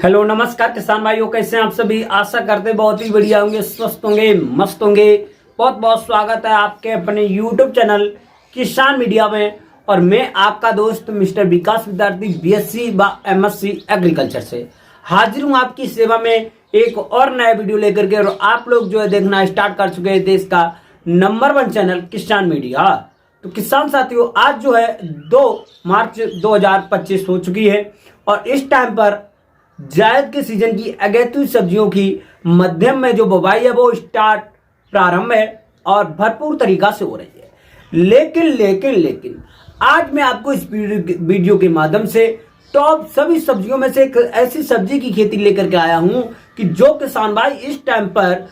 Hello नमस्कार किसान भाइयों, कैसे हैं आप सभी। आशा करते बहुत ही बढ़िया होंगे, स्वस्थ होंगे, मस्त होंगे। बहुत बहुत स्वागत है आपके अपने YouTube चैनल किसान मीडिया में। और मैं आपका दोस्त मिस्टर विकास विद्यार्थी BSc व MSc एग्रीकल्चर से हाजिर हूं आपकी सेवा में एक और नया वीडियो लेकर के। और आप लोग जो है देखना स्टार्ट कर चुके हैं देश का नंबर 1 चैनल किसान मीडिया। तो किसान साथियों, आज जो है 2 मार्च 2025 हो चुकी है और इस टाइम पर जायद के सीजन की अगैतुई सब्जियों की मध्यम में जो बुवाई है वो प्रारंभ है और भरपूर तरीका से हो रही है। लेकिन आज मैं आपको इस वीडियो के माध्यम से टॉप सभी सब्जियों में से एक ऐसी सब्जी की खेती लेकर के आया हूं कि जो किसान भाई इस टाइम पर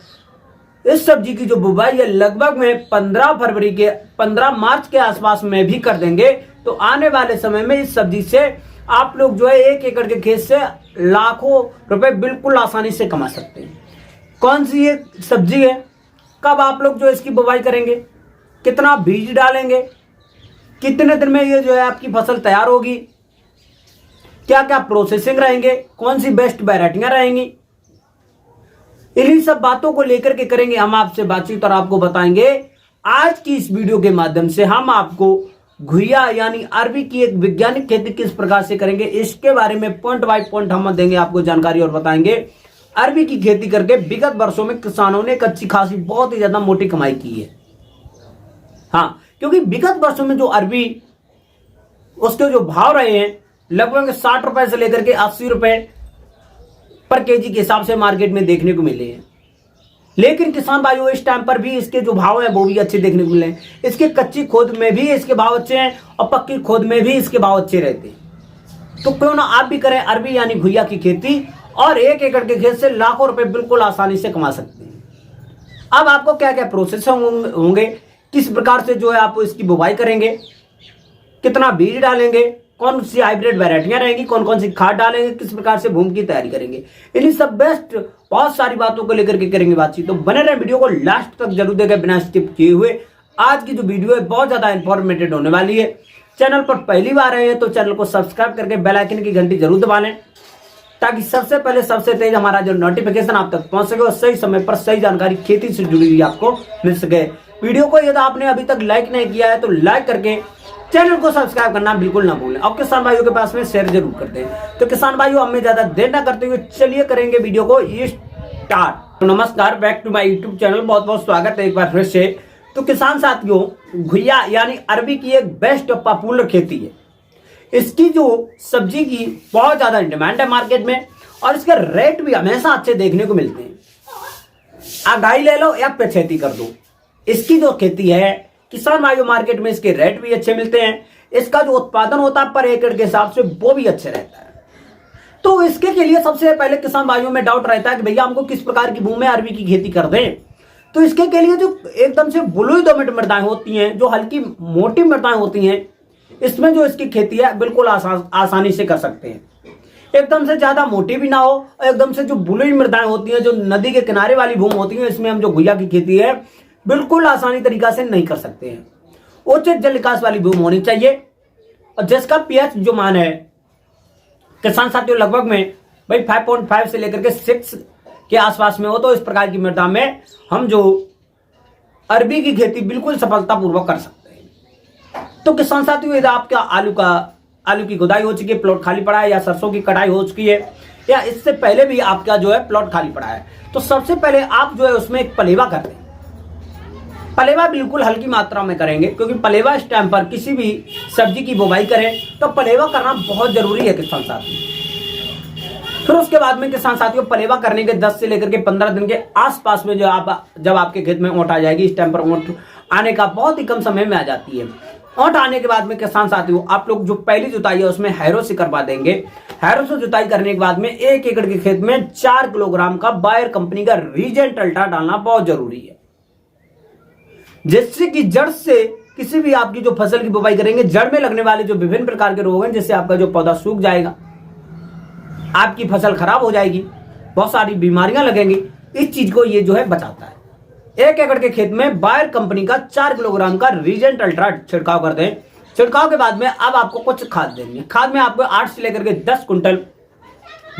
इस सब्जी की जो बुवाई है लगभग में 15 मार्च के आसपास में भी कर देंगे। तो आने वाले समय में इस सब्जी से आप लोग जो है 1 एकड़ के खेत से लाखों रुपए बिल्कुल आसानी से कमा सकते हैं। कौन सी ये सब्जी है, कब आप लोग जो इसकी बुवाई करेंगे, कितना बीज डालेंगे, कितने दिन में ये जो है आपकी फसल तैयार होगी, क्या क्या प्रोसेसिंग रहेंगे, कौन सी बेस्ट वैरायटियां रहेंगी, इन्हीं सब बातों को लेकर के करेंगे हम आपसे बातचीत और आपको बताएंगे। आज की इस वीडियो के माध्यम से हम आपको घुइया यानी अरबी की एक वैज्ञानिक खेती किस प्रकार से करेंगे, इसके बारे में पॉइंट बाय पॉइंट हम देंगे आपको जानकारी और बताएंगे। अरबी की खेती करके विगत वर्षों में किसानों ने एक अच्छी खासी बहुत ही ज्यादा मोटी कमाई की है। हाँ, क्योंकि विगत वर्षों में जो अरबी उसके जो भाव रहे हैं लगभग 60 रुपए से लेकर के 80 रुपए पर केजी के हिसाब से मार्केट में देखने को मिले हैं। लेकिन किसान भाइयों, इस टाइम पर भी इसके जो भाव हैं वो भी अच्छे देखने को मिले हैं। इसके कच्ची खोद में भी इसके भाव अच्छे हैं और पक्की खोद में भी इसके भाव अच्छे रहते हैं। तो क्यों ना आप भी करें अरबी यानी घुइया की खेती और 1 एकड़ के खेत से लाखों रुपए बिल्कुल आसानी से कमा सकते हैं। अब आपको क्या क्या प्रोसेस होंगे, किस प्रकार से जो है आप इसकी बुवाई करेंगे, कितना बीज डालेंगे, कौन सी हाइब्रिड वैरायटियां रहेंगी, कौन कौन सी खाद डालेंगे, किस प्रकार से भूमि की तैयारी करेंगे, इन्हीं सब बेस्ट बहुत सारी बातों को लेकर के करेंगे बातचीत। तो बने रहे वीडियो को लास्ट तक जरूर देखें बिना स्किप किए हुए। आज की जो वीडियो है बहुत ज्यादा इंफॉर्मेटिव होने वाली है। चैनल पर पहली बार आए हैं तो चैनल को सब्सक्राइब करके बेल आइकन की घंटी जरूर दबा लें ताकि सबसे पहले सबसे तेज हमारा जो नोटिफिकेशन आप तक पहुंच सके और सही समय पर सही जानकारी खेती से जुड़ी हुई आपको मिल सके। वीडियो को यदि आपने अभी तक लाइक नहीं किया है तो लाइक करके चैनल को सब्सक्राइब करना बिल्कुल ना भूलें और किसान भाइयों के पास में शेयर जरूर करते हैं। तो किसान भाइयों, हमें ज्यादा देर ना करते हुए चलिए करेंगे वीडियो को स्टार्ट। तो नमस्कार, back to my YouTube channel, बहुत बहुत स्वागत है एक बार फिर से। तो किसान साथियों, घुइया यानी अरबी की एक बेस्ट और पॉपुलर खेती है। इसकी जो सब्जी की बहुत ज्यादा डिमांड है मार्केट में और इसके रेट भी हमेशा अच्छे देखने को मिलते हैं। आगाही ले लो या पछेती कर दो, इसकी जो खेती है किसान भाइयों मार्केट में इसके रेट भी अच्छे मिलते हैं। इसका जो उत्पादन होता है पर एकड़ के हिसाब से वो भी अच्छे रहता है। तो इसके के लिए सबसे पहले किसान भाइयों में डाउट रहता है कि भैया हमको किस प्रकार की भूमि में अरबी की खेती कर दें। तो इसके के लिए जो एकदम से बलुई दोमट मृदाएं होती हैं, जो हल्की मोटी मृदाएं होती हैं, इसमें जो इसकी खेती है बिल्कुल आसानी से कर सकते हैं। एकदम से ज्यादा मोटी भी ना हो और एकदम से जो बलुई मृदाएं होती हैं, जो नदी के किनारे वाली भूमि होती है, इसमें हम जो घुइया की खेती है बिल्कुल आसानी तरीका से नहीं कर सकते हैं। उचित जल निकास वाली भूमि होनी चाहिए और जिसका पीएच जो मान है किसान साथियों लगभग में भाई 5.5 से लेकर के 6 के आसपास में हो, तो इस प्रकार की मृदा में हम जो अरबी की खेती बिल्कुल सफलतापूर्वक कर सकते हैं। तो किसान साथियों, यदि आपका आलू की खुदाई हो चुकी है, प्लॉट खाली पड़ा है, या सरसों की कटाई हो चुकी है, या इससे पहले भी आपका जो है प्लॉट खाली पड़ा है, तो सबसे पहले आप जो है उसमें एक पलेवा कर दें। पलेवा बिल्कुल हल्की मात्रा में करेंगे, क्योंकि पलेवा इस टाइम पर किसी भी सब्जी की बुवाई करें तो पलेवा करना बहुत जरूरी है किसान साथियों। फिर उसके बाद में किसान साथियों, पलेवा करने के 10 से लेकर के 15 दिन के आसपास में जब आपके खेत में ऊँट आ जाएगी, इस टाइम पर ऊँट आने का बहुत ही कम समय में आ जाती है। ऊँट आने के बाद में किसान साथियों, आप लोग जो पहली जुताई है उसमें हैरो से करवा देंगे। हैरो से जुताई करने के बाद में 1 एकड़ के खेत में 4 किलोग्राम का बायर कंपनी का रीजेंट अल्ट्रा डालना बहुत जरूरी है, जिससे कि जड़ से किसी भी आपकी जो फसल की बुवाई करेंगे, जड़ में लगने वाले जो विभिन्न प्रकार के रोग हैं, जिससे आपका जो पौधा सूख जाएगा, आपकी फसल खराब हो जाएगी, बहुत सारी बीमारियां लगेंगी, इस चीज को ये जो है बचाता है। 1 एकड़ के खेत में बायर कंपनी का 4 किलोग्राम का रीजेंट अल्ट्रा छिड़काव कर दें। छिड़काव के बाद में अब आपको कुछ खाद देंगे। खाद में आपको 8 से लेकर के 10 कुंटल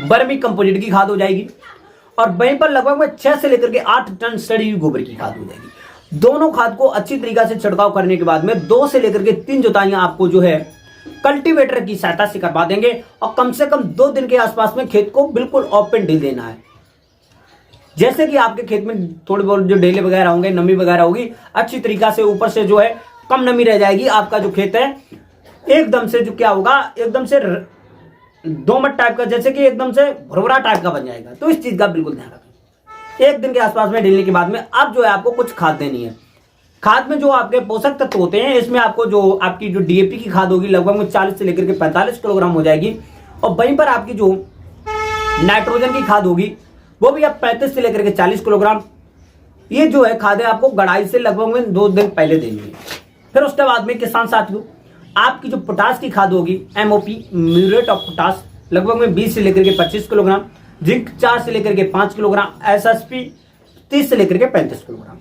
वर्मी कंपोजिट की खाद हो जाएगी, और वहीं पर लगभग में 6 से लेकर के 8 टन सड़ी हुई गोबर की खाद हो जाएगी। दोनों खाद को अच्छी तरीके से छिड़काव करने के बाद में 2 से लेकर के 3 जुताइयां आपको जो है कल्टीवेटर की सहायता से करवा देंगे, और कम से कम 2 दिन के आसपास में खेत को बिल्कुल ओपन ढील देना है। जैसे कि आपके खेत में थोड़ी बहुत जो डेले वगैरह होंगे, नमी वगैरह होगी, अच्छी तरीका से ऊपर से जो है कम नमी रह जाएगी। आपका जो खेत है एकदम से जो क्या होगा, एकदम से दोमट टाइप का, जैसे कि एकदम से भुरभुरा टाइप का बन जाएगा। तो इस चीज का बिल्कुल ध्यान रखें। 1 दिन के आसपास में ढीलने के बाद में अब जो है आपको कुछ खाद देनी है। खाद में जो आपके पोषक तत्व होते हैं, इसमें आपको जो आपकी जो डीएपी की खाद होगी लगभग में 40 से लेकर के 45 किलोग्राम हो जाएगी, और वहीं पर आपकी जो नाइट्रोजन की खाद होगी वो भी आप 35 से लेकर के 40 किलोग्राम। ये जो है खादें आपको गड़ाई से लगभग में 2 दिन पहले देनी है। फिर उसके बाद में किसान साथियों, आपकी जो पोटास की खाद होगी एमओपी, म्यूरेट ऑफ पोटास, लगभग में 20 से लेकर के 25 किलोग्राम, जिंक 4 से लेकर के 5 किलोग्राम, एसएसपी 30 से लेकर के 35 किलोग्राम।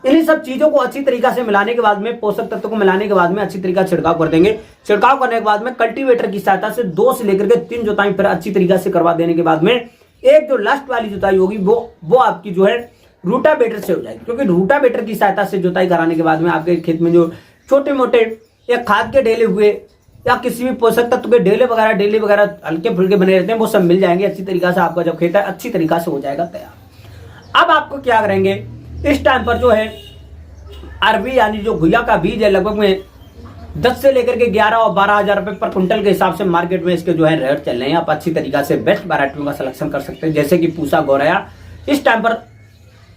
इन्हीं सब चीजों को अच्छी तरीका से मिलाने के बाद में, पोषक तत्व को मिलाने के बाद में अच्छी तरीका से छिड़काव कर देंगे। छिड़काव करने के बाद में कल्टीवेटर की सहायता से 2 से लेकर के 3 जुताई फिर अच्छी तरीका से करवा देने के बाद में एक जो लास्ट वाली जुताई होगी वो आपकी जो है रूटावेटर से हो जाएगी, क्योंकि रूटावेटर की सहायता से जुताई कराने के बाद में आपके खेत में जो छोटे मोटे या खाद के ढेले हुए या किसी भी पोषक तत्व के ढेले वगैरह हल्के फुल्के बने रहते हैं, वो सब मिल जाएंगे अच्छी तरीका से। आपका जब खेत है अच्छी तरीका से हो जाएगा तैयार। अब आपको क्या करेंगे, इस टाइम पर जो है अरबी यानी जो घुइया का बीज है, लगभग में 10 से लेकर के 11 और 12 हजार रुपए पर कुंटल के हिसाब से मार्केट में इसके जो है रेट चल रहे हैं। आप अच्छी तरीका से बेस्ट वैरायटियों का सिलेक्शन कर सकते हैं, जैसे कि पूसा गौरया इस टाइम पर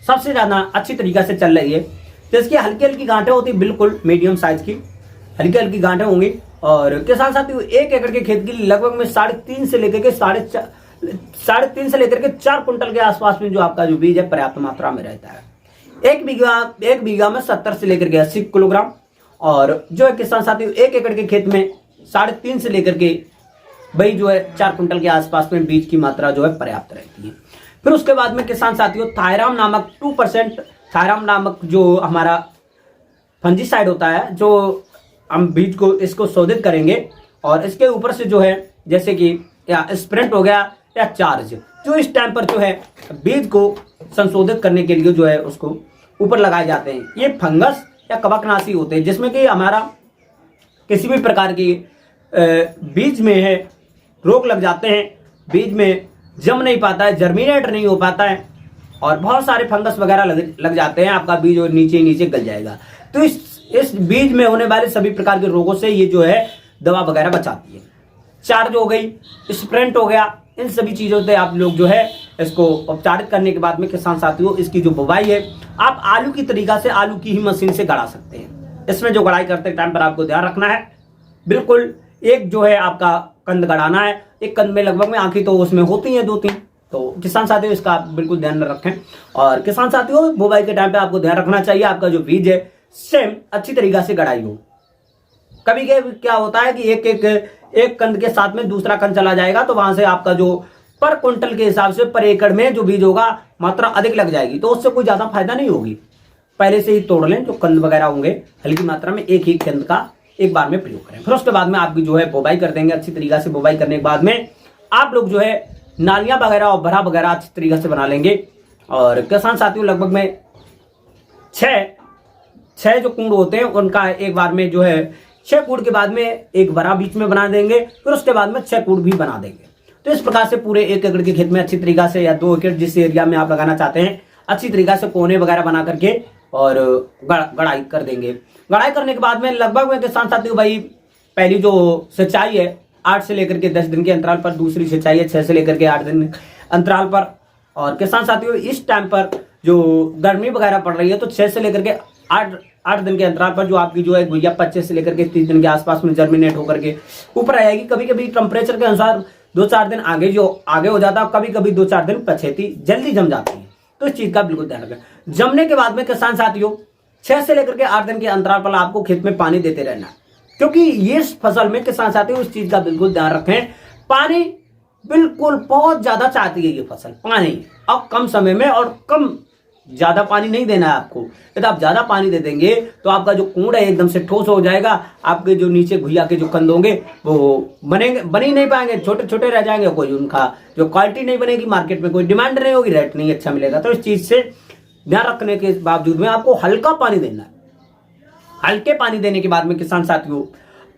सबसे ज्यादा अच्छी तरीका से चल रही है। तो इसकी हल्की हल्की गांठें होती, बिल्कुल मीडियम साइज की हल्की हल्की गांठें होंगी। और किसान साथियों, 1 एकड़ के खेत के लिए लगभग में 3.5 से लेकर के 3.5 से लेकर के 4 कुंटल के आसपास में जो आपका जो बीज है पर्याप्त मात्रा में रहता है। एक बीघा में 70 से लेकर के 80 किलोग्राम, और जो है किसान साथियों 1 एकड़ के खेत में 3.5 से लेकर के वही जो है 4 कुंटल के आसपास में बीज की मात्रा जो है पर्याप्त रहती है। फिर उसके बाद में किसान साथियों थायराम नामक 2% थायराम नामक जो हमारा फंजीसाइड होता है, जो हम बीज को इसको शोधित करेंगे, और इसके ऊपर से जो है जैसे कि या स्प्रेंट हो गया या चार्ज, जो इस टाइम पर जो है बीज को संशोधित करने के लिए जो है उसको ऊपर लगाए जाते हैं। ये फंगस या कवकनाशी होते हैं, जिसमें कि हमारा किसी भी प्रकार की बीज में है रोग लग जाते हैं, बीज में जम नहीं पाता है, जर्मिनेट नहीं हो पाता है, और बहुत सारे फंगस वगैरह लग जाते हैं, आपका बीज और नीचे गल जाएगा। तो इस बीज में होने वाले सभी प्रकार के रोगों से ये जो है दवा वगैरह बचाती है। चार्ज हो गई, स्प्रेंट हो गया, इन सभी चीजों से आप लोग जो है इसको उपचारित करने के बाद में किसान साथियों इसकी जो बुवाई है आप आलू की तरीका से आलू की ही मशीन से गड़ा सकते हैं। इसमें जो गड़ाई करते टाइम पर आपको ध्यान रखना है, बिल्कुल एक जो है आपका कंद गड़ाना है। एक कंद में लगभग में आंखें तो उसमें होती हैं 2-3, तो किसान साथियों इसका बिल्कुल ध्यान रखें। और किसान साथियों बुवाई के टाइम पे आपको ध्यान रखना चाहिए आपका जो बीज है सेम अच्छी तरीका से गड़ाई हो। कभी क्या होता है कि एक कंद के साथ में दूसरा कंद चला जाएगा, तो वहां से आपका जो पर क्विंटल के हिसाब से पर एकड़ में जो बीज होगा मात्रा अधिक लग जाएगी, तो उससे कोई ज्यादा फायदा नहीं होगी। पहले से ही तोड़ लें, जो कंद वगैरह होंगे हल्की मात्रा में एक ही कंद का एक बार में प्रयोग करें। फिर उसके बाद में आपकी जो है बुवाई कर देंगे। अच्छी तरीका से बुवाई करने के बाद में आप लोग जो है नालियां वगैरह और भरा वगैरह अच्छी तरीके से बना लेंगे। और किसान साथियों लगभग में 6 जो कुंड होते हैं उनका एक बार में जो है 6 कूड़ के बाद में एक बड़ा बीच में बना देंगे, फिर उसके बाद में 6 कूड़ भी बना देंगे। तो इस प्रकार से पूरे 1 एकड़ के खेत में अच्छी तरीका से या 2 एकड़ जिस एरिया में आप लगाना चाहते हैं अच्छी तरीका से कोने वगैरह बना करके और गड़ाई कर देंगे। गड़ाई करने के बाद में लगभग में किसान साथियों भाई पहली जो सिंचाई है 8 से लेकर के 10 दिन के अंतराल पर, दूसरी सिंचाई है 6 से लेकर के 8 दिन अंतराल पर। और किसान साथियों इस टाइम पर जो गर्मी वगैरह पड़ रही है तो 6 से लेकर के 8 दिन के अंतराल पर जो आपकी जो है गुइया 25 से लेकर के 30 दिन के आसपास में जर्मिनेट होकर के ऊपर आएगी। कभी कभी टेम्परेचर के अनुसार 2-4 दिन आगे हो जाता है, कभी कभी 2-4 दिन पछेती जल्दी जम जाती है। तो इस चीज का बिल्कुल ध्यान रखें। जमने के बाद में किसान साथियों 6 से लेकर के 8 दिन के अंतराल पर आपको खेत में पानी देते रहना है, क्योंकि ये फसल में किसान साथियों उस चीज का बिल्कुल ध्यान रखें। पानी बिल्कुल बहुत ज्यादा चाहती है ये फसल, पानी और कम समय में और कम ज्यादा पानी नहीं देना है आपको। यदि आप ज्यादा पानी दे देंगे तो आपका जो कूड़ है एकदम से ठोस हो जाएगा, आपके जो नीचे घुइया के जो कंद होंगे वो बन ही नहीं पाएंगे, छोटे छोटे रह जाएंगे, कोई उनका जो क्वालिटी नहीं बनेगी, मार्केट में कोई डिमांड नहीं होगी, रेट नहीं अच्छा मिलेगा। तो इस चीज से ध्यान रखने के बावजूद में आपको हल्का पानी देना है। हल्के पानी देने के बाद में किसान साथियों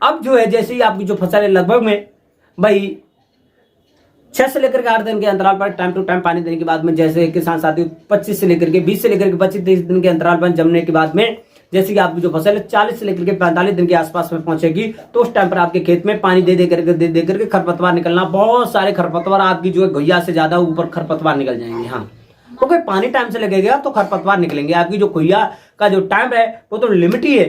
अब जो है जैसे ही आपकी जो फसल है लगभग में भाई 6 से लेकर के 8 दिन के अंतराल पर टाइम टू टाइम पानी देने के बाद में, जैसे किसान साथियों 25 से लेकर के 20 से लेकर के 25-30 दिन के अंतराल पर जमने के बाद में जैसे कि आपकी जो फसल है 40 से लेकर के 45 दिन के आसपास में पहुंचेगी, तो उस टाइम पर आपके खेत में पानी दे करके खरपतवार निकलना, बहुत सारे खरपतवार आपकी जो है घुइया से ज्यादा ऊपर खरपतवार निकल जाएंगे। हाँ, क्योंकि पानी टाइम से लगेगा तो खरपतवार निकलेंगे। आपकी जो घुइया का जो टाइम है वो तो लिमिट ही है,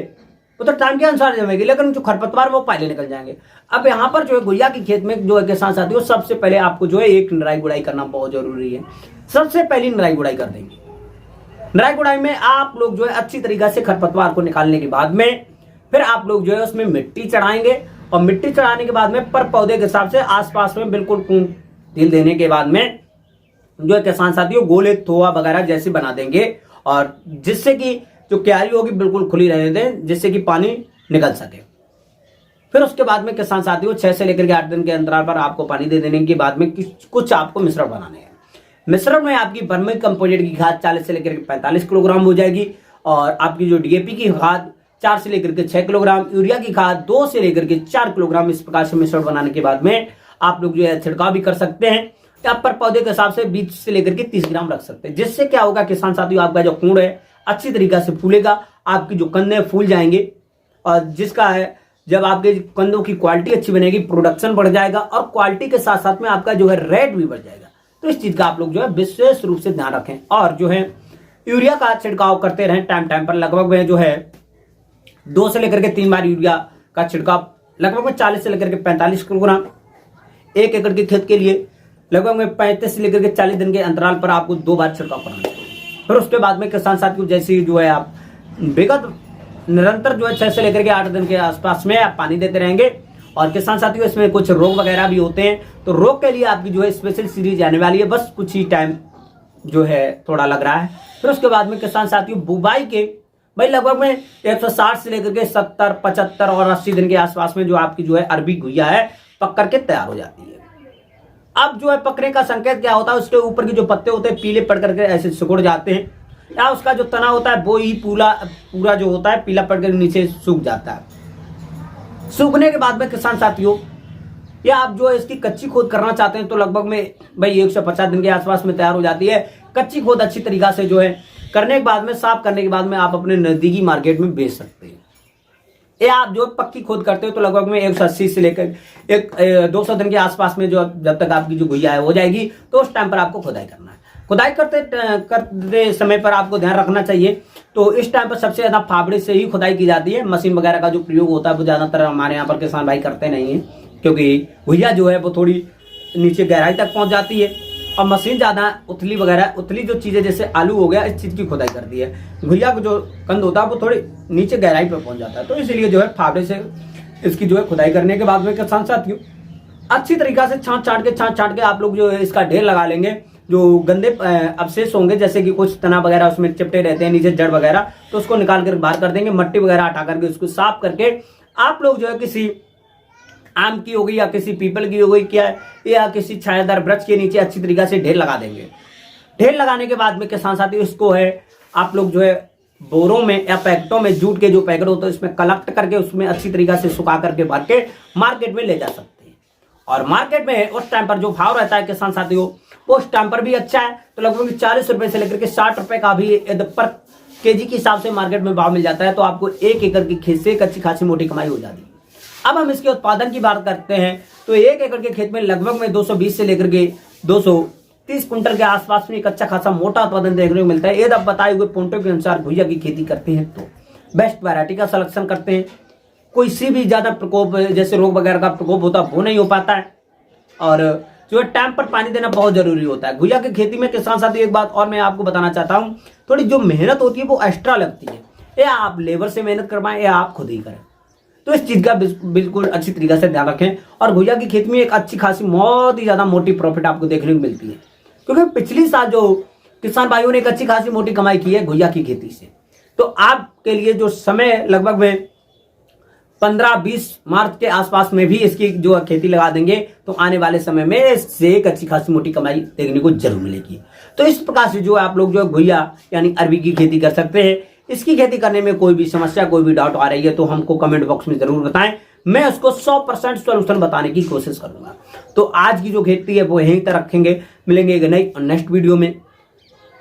वो तो टाइम के अनुसार जमेगी, लेकिन जो खरपतवार वो पहले निकल जाएंगे। अब यहाँ पर जो है घुइया की खेत में जो है किसान साथियों सबसे पहले आपको जो है एक निराई गुड़ाई करना बहुत जरूरी है। सबसे पहली निराई गुड़ाई कर देंगे। निराई गुड़ाई में आप लोग जो है अच्छी तरीके से खरपतवार को निकालने के बाद में फिर आप लोग जो है उसमें मिट्टी चढ़ाएंगे, और मिट्टी चढ़ाने के बाद में पर पौधे के हिसाब से आसपास में बिल्कुल ढील देने के बाद में जो है किसान साथियों गोले थोआ वगैरह जैसे बना देंगे, और जिससे कि जो क्यारी होगी बिल्कुल खुली रहने दें, जिससे कि पानी निकल सके। फिर उसके बाद में किसान साथियों 6 से लेकर के 8 दिन के अंतराल पर आपको पानी दे देने के बाद में कुछ आपको मिश्रण बनाने हैं। मिश्रण में आपकी वर्मी कंपोजिट की खाद 40 से लेकर के 45 किलोग्राम हो जाएगी, और आपकी जो डीएपी की खाद 4 से लेकर के 6 किलोग्राम, यूरिया की खाद 2 से लेकर के 4 किलोग्राम। इस प्रकार से मिश्रण बनाने के बाद में आप लोग जो है छिड़काव भी कर सकते हैं। आप पर पौधे के हिसाब से 20 से लेकर के 30 ग्राम रख सकते हैं, जिससे क्या होगा किसान साथियों आपका जो कूड़ है अच्छी तरीके से फूलेगा, आपकी जो कंदे फूल जाएंगे, और जिसका है जब आपके कंदों की क्वालिटी अच्छी बनेगी, प्रोडक्शन बढ़ जाएगा, और क्वालिटी के साथ साथ में आपका जो है रेट भी बढ़ जाएगा। तो इस चीज का आप लोग जो है विशेष रूप से ध्यान रखें, और जो है यूरिया का छिड़काव करते रहें टाइम टाइम पर। लगभग में जो है 2 से लेकर के 3 बार यूरिया का छिड़काव, लगभग में 40 से लेकर के 45 किलोग्राम 1 एकड़ के खेत के लिए। लगभग में 35 से लेकर के 40 दिन के अंतराल पर आपको 2 बार छिड़काव करना चाहिए। फिर उसके बाद में किसान साथियों जैसे जो है आप विगत निरंतर जो है 6 से लेकर के 8 दिन के आसपास में आप पानी देते रहेंगे। और किसान साथियों इसमें कुछ रोग वगैरह भी होते हैं, तो रोग के लिए आपकी जो है स्पेशल सीरीज आने वाली है, बस कुछ ही टाइम जो है थोड़ा लग रहा है। फिर उसके बाद में किसान साथियों बुवाई के भाई लगभग में 160 से लेकर के 70, 75 और 80 दिन के आसपास में जो आपकी जो है अरबी घुइया है पक करके तैयार हो जाती है। अब जो है पकने का संकेत क्या होता है, उसके ऊपर के जो पत्ते होते हैं पीले पड़ करके ऐसे सिकुड़ जाते हैं, या उसका जो तना होता है वो ही पूरा जो होता है पीला पड़ कर नीचे सूख जाता है। सूखने के बाद में किसान साथियों या आप जो है इसकी कच्ची खोद करना चाहते हैं तो लगभग में भाई 150 दिन के आसपास में तैयार हो जाती है। कच्ची खोद अच्छी तरीका से जो है करने के बाद में, साफ करने के बाद में आप अपने नजदीकी मार्केट में बेच सकते हैं। या आप जो पक्की खोद करते हो तो लगभग में 180 से लेकर 200 दिन के आसपास में जो जब तक आपकी जो घुइया है हो जाएगी, तो उस टाइम पर आपको खुदाई करना है। खुदाई करते समय पर आपको ध्यान रखना चाहिए, तो इस टाइम पर सबसे ज्यादा फावड़े से ही खुदाई की जाती है। मशीन वगैरह का जो प्रयोग होता है वो ज्यादातर हमारे यहाँ पर किसान भाई करते नहीं है, क्योंकि घुइया जो है वो थोड़ी नीचे गहराई तक पहुंच जाती है, और मशीन ज्यादा उथली जो चीजें जैसे आलू हो गया इस चीज की खुदाई करती है। घुइया का जो कंद होता है वो थोड़ी नीचे गहराई पर पहुंच जाता है, तो इसलिए जो है फावड़े से इसकी जो है खुदाई करने के बाद में किसान साथियों अच्छी तरीका से छांट छांट के आप लोग जो है इसका ढेर लगा लेंगे। जो गंदे अवशेष होंगे जैसे कि कुछ तना वगैरह उसमें चिपटे रहते हैं नीचे जड़ वगैरह, तो उसको निकाल कर बाहर कर देंगे। मट्टी वगैरह हटा करके उसको साफ करके आप लोग जो है किसी आम की हो गई या किसी पीपल की हो गई क्या या किसी छायादार वृक्ष के नीचे अच्छी तरीके से ढेर लगा देंगे। ढेर लगाने के बाद में किसान साथी इसको है आप लोग जो है बोरों में या पैकेटों में, जूट के जो पैकेट होते हैं उसमें कलेक्ट करके उसमें अच्छी तरीके से सुखा करके भर के मार्केट में ले जा सकते हैं। और मार्केट में उस टाइम पर जो भाव रहता है किसान साथियों उस टाइम पर भी अच्छा है, तो लगभग 40 रुपए से लेकर के 60 रुपए का भी पर केजी के हिसाब से मार्केट में भाव मिल जाता है। तो आपको 1 एकड़ की खेत से एक अच्छी खासी मोटी कमाई हो जाती है। अब हम इसके उत्पादन की बात करते हैं तो 1 एकड़ के खेत में लगभग में 220 से लेकर के 230 कुंटल के आसपास में एक अच्छा खासा मोटा उत्पादन देखने को मिलता है। यदि आप बताए हुए पॉइंटों के अनुसार घुइया की खेती करते हैं तो बेस्ट वैरायटी का सिलेक्शन करते हैं। कोई सी भी ज्यादा प्रकोप जैसे रोग वगैरह का प्रकोप होता है वो नहीं हो पाता है, और जो है टाइम पर पानी देना बहुत जरूरी होता है। घुइया की खेती में किसान साथी एक बात और मैं आपको बताना चाहता हूँ, थोड़ी जो मेहनत होती है वो एक्स्ट्रा लगती है, या आप लेबर से मेहनत करवाएं या आप खुद ही करें, तो इस चीज का बिल्कुल अच्छी तरीके से ध्यान रखें। और घुइया की खेती में एक अच्छी खासी बहुत ही ज्यादा मोटी प्रॉफिट आपको देखने को मिलती है, क्योंकि पिछली साल जो किसान भाइयों ने एक अच्छी खासी मोटी कमाई की है घुइया की खेती से। तो आपके लिए जो समय लगभग में 15-20 मार्च के आसपास में भी इसकी जो खेती लगा देंगे तो आने वाले समय में इससे एक अच्छी खासी मोटी कमाई देखने को जरूर मिलेगी। तो इस प्रकार से जो आप लोग जो घुइया यानी अरबी की खेती कर सकते हैं। इसकी खेती करने में कोई भी समस्या कोई भी डाउट आ रही है तो हमको कमेंट बॉक्स में जरूर बताएं, मैं उसको 100% सोल्यूशन बताने की कोशिश करूंगा। तो आज की जो खेती है वो यहीं तक रखेंगे, मिलेंगे एक नई और नेक्स्ट वीडियो में।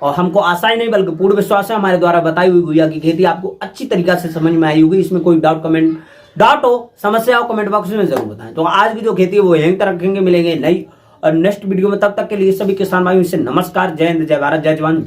और हमको आशा ही नहीं बल्कि पूर्ण विश्वास है हमारे द्वारा बताई हुई घुइया की खेती आपको अच्छी तरीके से समझ में आई होगी। इसमें कोई डाउट हो समस्या हो कमेंट बॉक्स में जरूर बताएं। तो आज की जो खेती है वो यहीं तक रखेंगे, मिलेंगे नई और नेक्स्ट वीडियो में। तब तक के लिए सभी किसान भाइयों से नमस्कार, जय हिंद, जय भारत, जय जवान, जय